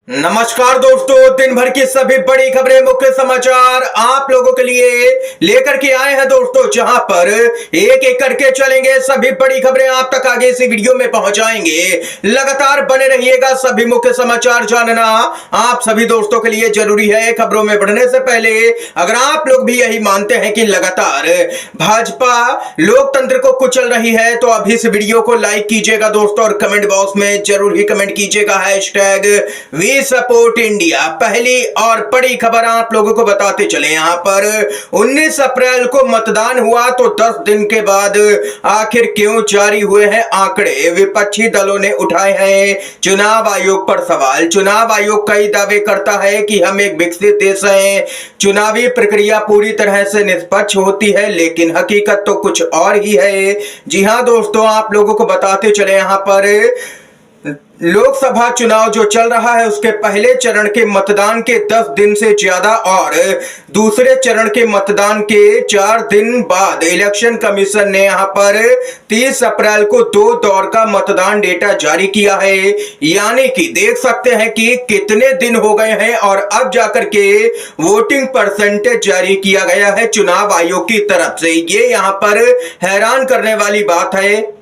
नमस्कार दोस्तों, दिन भर की सभी बड़ी खबरें, मुख्य समाचार आप लोगों के लिए लेकर के आए हैं दोस्तों, जहां पर एक एक करके चलेंगे। सभी बड़ी खबरें आप तक आगे इसी वीडियो में पहुंचाएंगे। लगातार बने रहिएगा। सभी मुख्य समाचार जानना आप सभी दोस्तों के लिए जरूरी है। खबरों में बढ़ने से पहले अगर आप लोग भी यही मानते हैं कि लगातार भाजपा लोकतंत्र को कुचल रही है तो अभी इस वीडियो को लाइक कीजिएगा दोस्तों, और कमेंट बॉक्स में जरूर ही कमेंट कीजिएगा #वी सपोर्ट इंडिया। पहली और बड़ी खबर आप लोगों को बताते चले, यहां पर 19 अप्रैल को मतदान हुआ तो 10 दिन के बाद आखिर क्यों जारी हुए हैं आंकड़े। विपक्षी दलों ने उठाए हैं चुनाव आयोग पर सवाल। चुनाव आयोग कई दावे करता है कि हम एक विकसित देश हैं, चुनावी प्रक्रिया पूरी तरह से निष्पक्ष होती है, लेकिन हकीकत तो कुछ और ही है। जी हां दोस्तों, आप लोगों को बताते चले, यहां पर लोकसभा चुनाव जो चल रहा है उसके पहले चरण के मतदान के 10 दिन से ज्यादा और दूसरे चरण के मतदान के 4 दिन बाद इलेक्शन कमीशन ने यहां पर 30 अप्रैल को 2 दौर का मतदान डेटा जारी किया है। यानी कि देख सकते हैं कि कितने दिन हो गए हैं और अब जाकर के वोटिंग परसेंटेज जारी किया गया है चुनाव आयोग की तरफ से। ये यहां पर हैरान करने वाली बात है।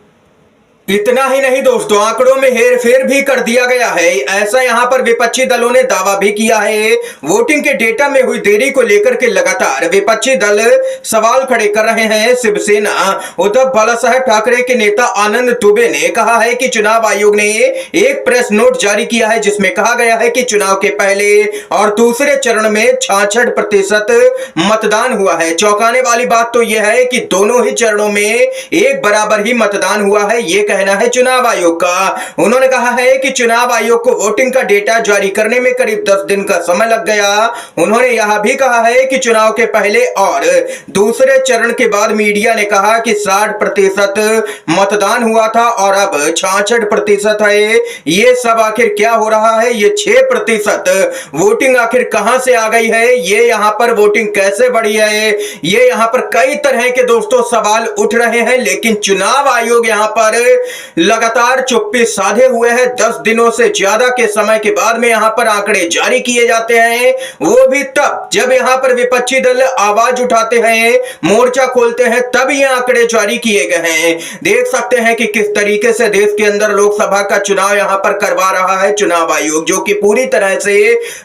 इतना ही नहीं दोस्तों, आंकड़ों में हेरफेर भी कर दिया गया है। ऐसा यहां पर विपक्षी दलों ने दावा भी किया है। वोटिंग के डेटा में हुई देरी को लेकर के लगातार विपक्षी दल सवाल खड़े कर रहे हैं। शिवसेना उद्धव बालासाहेब ठाकरे के नेता आनंद दुबे ने कहा है कि चुनाव आयोग ने एक प्रेस नोट जारी किया है जिसमें कहा गया है कि चुनाव के पहले और दूसरे चरण में 66% मतदान हुआ है। चौंकाने वाली बात तो यह है कि दोनों ही चरणों में एक बराबर ही मतदान हुआ है, ये कहना है चुनाव आयोग का। उन्होंने कहा है कि चुनाव आयोग को वोटिंग का डेटा जारी करने में करीब 10 दिन का समय लग गया। उन्होंने यह भी कहा है कि चुनाव के पहले और दूसरे चरण के बाद मीडिया ने कहा कि 60% मतदान हुआ था और अब 66% है। ये सब आखिर क्या हो रहा है? ये 6% वोटिंग आखिर कहां से आ गई है? ये यहां पर वोटिंग कैसे बढ़ी है? ये यहां पर कई तरह के दोस्तों सवाल उठ रहे हैं, लेकिन चुनाव आयोग यहां पर लगातार चुप्पी साधे हुए हैं। 10 दिनों से ज्यादा के समय के बाद में यहां पर आंकड़े जारी किए जाते हैं, वो भी तब जब यहां पर विपक्षी दल आवाज उठाते हैं, मोर्चा खोलते हैं, तब ये आंकड़े जारी किए गए हैं। देख सकते हैं कि किस तरीके से देश के अंदर लोकसभा का चुनाव यहां पर करवा रहा है चुनाव आयोग, जो कि पूरी तरह से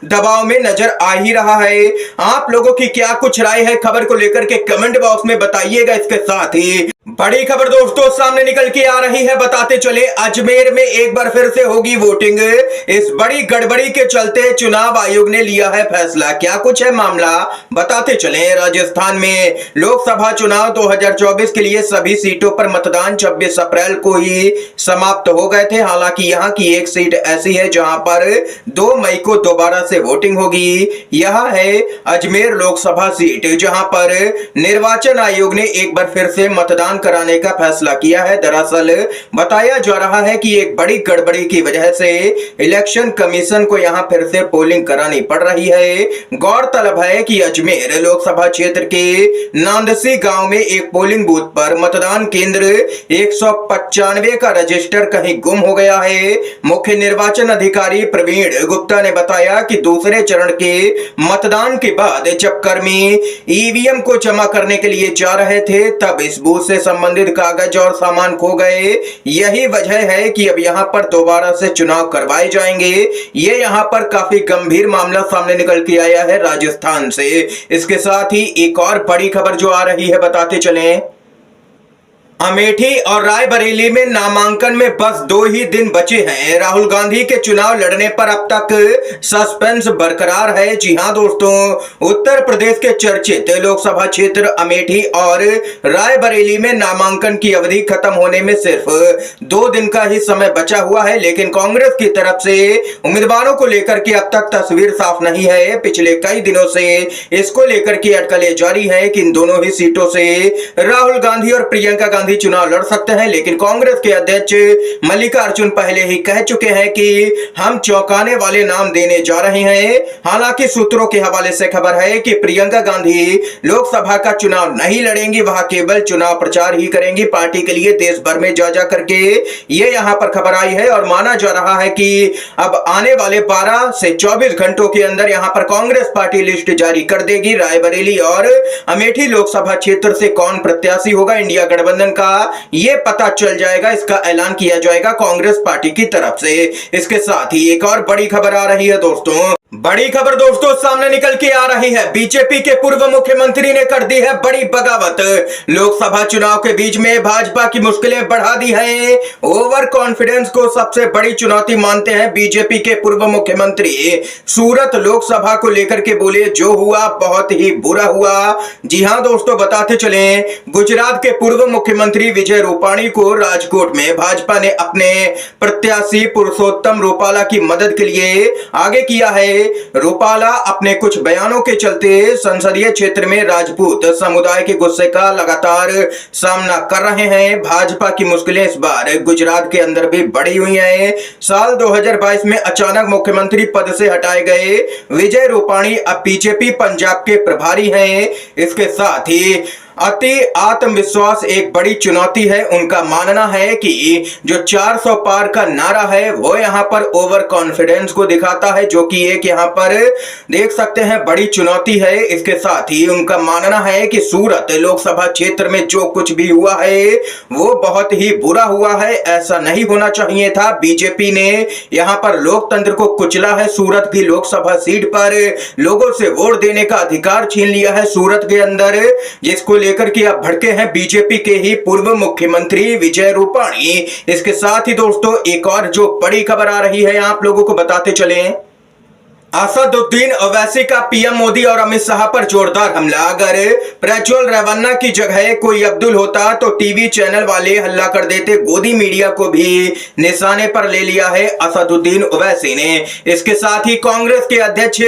दबाव में नजर आ ही रहा है। आप लोगों की क्या कुछ राय है खबर को लेकर के कमेंट बॉक्स में बताइएगा। इसके साथ ही बड़ी खबर दोस्तों सामने निकल के आ रही है, बताते चले, अजमेर में एक बार फिर से होगी वोटिंग। इस बड़ी गड़बड़ी के चलते चुनाव आयोग ने लिया है फैसला। क्या कुछ है मामला, बताते चले। राजस्थान में लोकसभा चुनाव 2024 के लिए सभी सीटों पर मतदान 26 अप्रैल को ही समाप्त हो गए थे। हालांकि यहां की एक सीट ऐसी है जहां पर 2 मई को दोबारा से वोटिंग होगी। यह है अजमेर लोकसभा सीट, जहां पर निर्वाचन आयोग ने एक बार फिर से मतदान कराने का फैसला किया है। दरअसल बताया जा रहा है कि एक बड़ी गड़बड़ी की वजह से इलेक्शन कमीशन को यहां फिर से पोलिंग करानी पड़ रही है। गौरतलब है कि अजमेर लोकसभा क्षेत्र के नांदसी गांव में एक पोलिंग बूथ पर मतदान केंद्र 195 का रजिस्टर कहीं गुम हो गया है। मुख्य निर्वाचन अधिकारी प्रवीण गुप्ता ने बताया कि दूसरे चरण के मतदान के बाद जब कर्मी ईवीएम को जमा करने के लिए जा रहे थे तब इस बूथ से संबंधित कागज और सामान खो गए। यही वजह है कि अब यहां पर दोबारा से चुनाव करवाए जाएंगे। ये यहां पर काफी गंभीर मामला सामने निकल के आया है राजस्थान से। इसके साथ ही एक और बड़ी खबर जो आ रही है, बताते चलें। अमेठी और रायबरेली में नामांकन में बस 2 ही दिन बचे हैं। राहुल गांधी के चुनाव लड़ने पर अब तक सस्पेंस बरकरार है। जी हां दोस्तों, उत्तर प्रदेश के चर्चित लोकसभा क्षेत्र अमेठी और रायबरेली में नामांकन की अवधि खत्म होने में सिर्फ 2 दिन का ही समय बचा हुआ है, लेकिन कांग्रेस की तरफ से उम्मीदवारों को लेकर के अब तक तस्वीर साफ नहीं है। पिछले कई दिनों से इसको लेकर के अटकलें जारी है कि इन दोनों ही सीटों से राहुल गांधी और प्रियंका गांधी गांधी चुनाव लड़ सकते हैं, लेकिन कांग्रेस के अध्यक्ष मल्लिकार्जुन पहले ही कह चुके हैं कि हम चौंकाने वाले नाम देने जा रहे हैं। हालांकि सूत्रों के हवाले से खबर है कि प्रियंका गांधी लोकसभा का चुनाव नहीं लड़ेंगी, वह केवल चुनाव प्रचार ही करेंगी पार्टी के लिए देश भर में जा करके। ये यहां पर खबर आई है और माना जा रहा है कि अब आने वाले 12 से 24 घंटों के अंदर यहां पर कांग्रेस पार्टी लिस्ट जारी कर देगी। रायबरेली और अमेठी लोकसभा क्षेत्र से कौन प्रत्याशी होगा इंडिया गठबंधन का, ये पता चल जाएगा। इसका ऐलान किया जाएगा कांग्रेस पार्टी की तरफ से। इसके साथ ही एक और बड़ी खबर आ रही है दोस्तों। बड़ी खबर दोस्तों सामने निकल के आ रही है। बीजेपी के पूर्व मुख्यमंत्री ने कर दी है बड़ी बगावत। लोकसभा चुनाव के बीच में भाजपा की मुश्किलें बढ़ा दी हैं। ओवर कॉन्फिडेंस को सबसे बड़ी चुनौती मानते हैं बीजेपी के पूर्व मुख्यमंत्री। सूरत लोकसभा को लेकर के बोले, जो हुआ बहुत ही बुरा हुआ। जी हां दोस्तों, बताते चले, गुजरात के पूर्व मुख्यमंत्री विजय रूपाणी को राजकोट में भाजपा ने अपने प्रत्याशी पुरुषोत्तम रूपाला की मदद के लिए आगे किया है। रूपाला अपने कुछ बयानों के चलते संसदीय क्षेत्र में राजपूत समुदाय के गुस्से का लगातार सामना कर रहे हैं। भाजपा की मुश्किलें इस बार गुजरात के अंदर भी बढ़ी हुई हैं। साल 2022 में अचानक मुख्यमंत्री पद से हटाए गए विजय रूपाणी अब बीजेपी पंजाब के प्रभारी हैं। इसके साथ ही अति आत्मविश्वास एक बड़ी चुनौती है। उनका मानना है कि जो 400 पार का नारा है वो यहाँ पर ओवर कॉन्फिडेंस को दिखाता है, जो कि एक यहाँ पर देख सकते हैं बड़ी चुनौती है। इसके साथ ही उनका मानना है कि सूरत लोकसभा क्षेत्र में जो कुछ भी हुआ है वो बहुत ही बुरा हुआ है, ऐसा नहीं होना चाहिए था। बीजेपी ने यहाँ पर लोकतंत्र को कुचला है। सूरत की लोकसभा सीट पर लोगों से वोट देने का अधिकार छीन लिया है सूरत के अंदर, जिसको लेकर के अब भड़के हैं बीजेपी के ही पूर्व मुख्यमंत्री विजय रूपाणी। इसके साथ ही दोस्तों एक और जो बड़ी खबर आ रही है आप लोगों को बताते चलें। असदुद्दीन ओवैसी का पीएम मोदी और अमित शाह पर जोरदार हमला। अगर प्रज्वल रेवन्ना की जगह कोई अब्दुल होता तो टीवी चैनल वाले हल्ला कर देते। गोदी मीडिया को भी निशाने पर ले लिया है असदुद्दीन ओवैसी ने। इसके साथ ही कांग्रेस के अध्यक्ष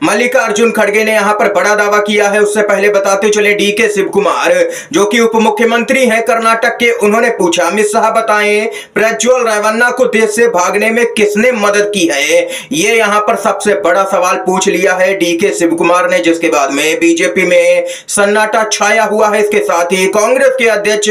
मल्लिकार्जुन खड़गे ने यहां पर बड़ा दावा किया है। उससे पहले बताते चले, डीके शिव कुमार जो कि उप मुख्यमंत्री हैं कर्नाटक के, उन्होंने पूछा, अमित शाह बताएं प्रज्वल रेवन्ना को देश से भागने में किसने मदद की है। ये यहां पर सबसे बड़ा सवाल पूछ लिया है डीके शिव कुमार ने, जिसके बाद में बीजेपी में सन्नाटा छाया हुआ है। इसके साथ ही कांग्रेस के अध्यक्ष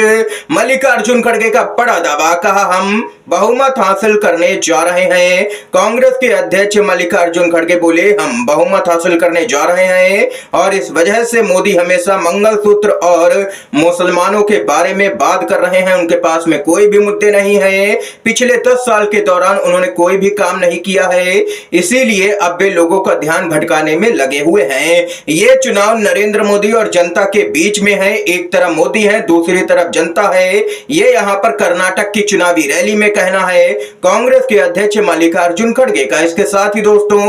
मल्लिकार्जुन खड़गे का बड़ा दावा, कहा हम बहुमत हासिल करने जा रहे हैं। कांग्रेस के अध्यक्ष मल्लिकार्जुन खड़गे बोले, हम बहुमत हासिल करने जा रहे हैं और इस वजह से मोदी हमेशा मंगलसूत्र और मुसलमानों के बारे में बात कर रहे हैं। उनके पास में कोई भी मुद्दे नहीं है। पिछले 10 साल के दौरान उन्होंने कोई भी काम नहीं किया है, इसीलिए अब वे लोगों का ध्यान भटकाने में लगे हुए हैं। ये चुनाव नरेंद्र मोदी और जनता के बीच में है। एक तरफ मोदी है, दूसरी तरफ जनता है। ये यहाँ पर कर्नाटक की चुनावी रैली में कहना है कांग्रेस के अध्यक्ष मल्लिकार्जुन खड़गे का। इसके साथ ही दोस्तों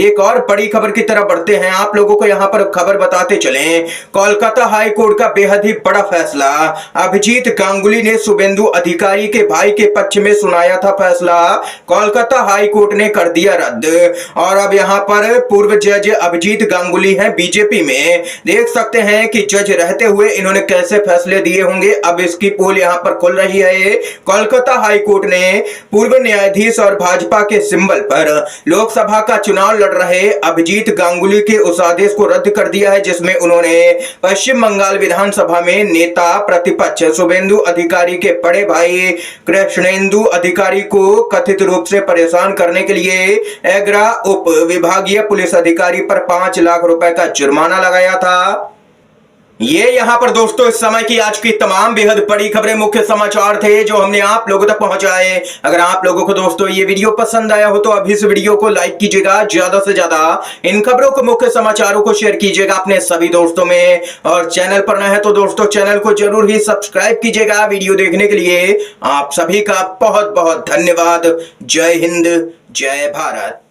एक और बड़ी खबर की तरफ बढ़ते हैं। आप लोगों को यहाँ पर खबर बताते चलें। कोलकाता हाई कोर्ट का बेहद ही बड़ा फैसला। अभिजीत गांगुली ने शुभेंदु अधिकारी के भाई के पक्ष में सुनाया था फैसला। कोलकाता हाई कोर्ट ने कर दिया रद्द और अब यहाँ पर पूर्व जज अभिजीत गांगुली हैं बीजेपी में। देख सकते हैं कि जज रहते हुए इन्होंने कैसे फैसले दिए होंगे। अब इसकी पोल यहाँ पर खुल रही है। कोलकाता हाई कोर्ट ने पूर्व न्यायाधीश और भाजपा के सिंबल पर लोकसभा का चुनाव लड़ रहे अभिजीत गांगुली के उस आदेश को रद्द कर दिया है, जिसमें उन्होंने पश्चिम बंगाल विधानसभा में नेता प्रतिपक्ष शुभेंदु अधिकारी के बड़े भाई कृष्णेंदु अधिकारी को कथित रूप से परेशान करने के लिए एग्रा उप विभागीय पुलिस अधिकारी पर 5 लाख रुपए का जुर्माना लगाया था। ये यहाँ पर दोस्तों इस समय की आज की तमाम बेहद बड़ी खबरें, मुख्य समाचार थे जो हमने आप लोगों तक पहुंचाए। अगर आप लोगों को दोस्तों ये वीडियो पसंद आया हो तो अभी इस वीडियो को लाइक कीजिएगा, ज्यादा से ज्यादा इन खबरों को, मुख्य समाचारों को शेयर कीजिएगा अपने सभी दोस्तों में, और चैनल पर नए हैं तो दोस्तों चैनल को जरूर ही सब्सक्राइब कीजिएगा। वीडियो देखने के लिए आप सभी का बहुत बहुत धन्यवाद। जय हिंद, जय भारत।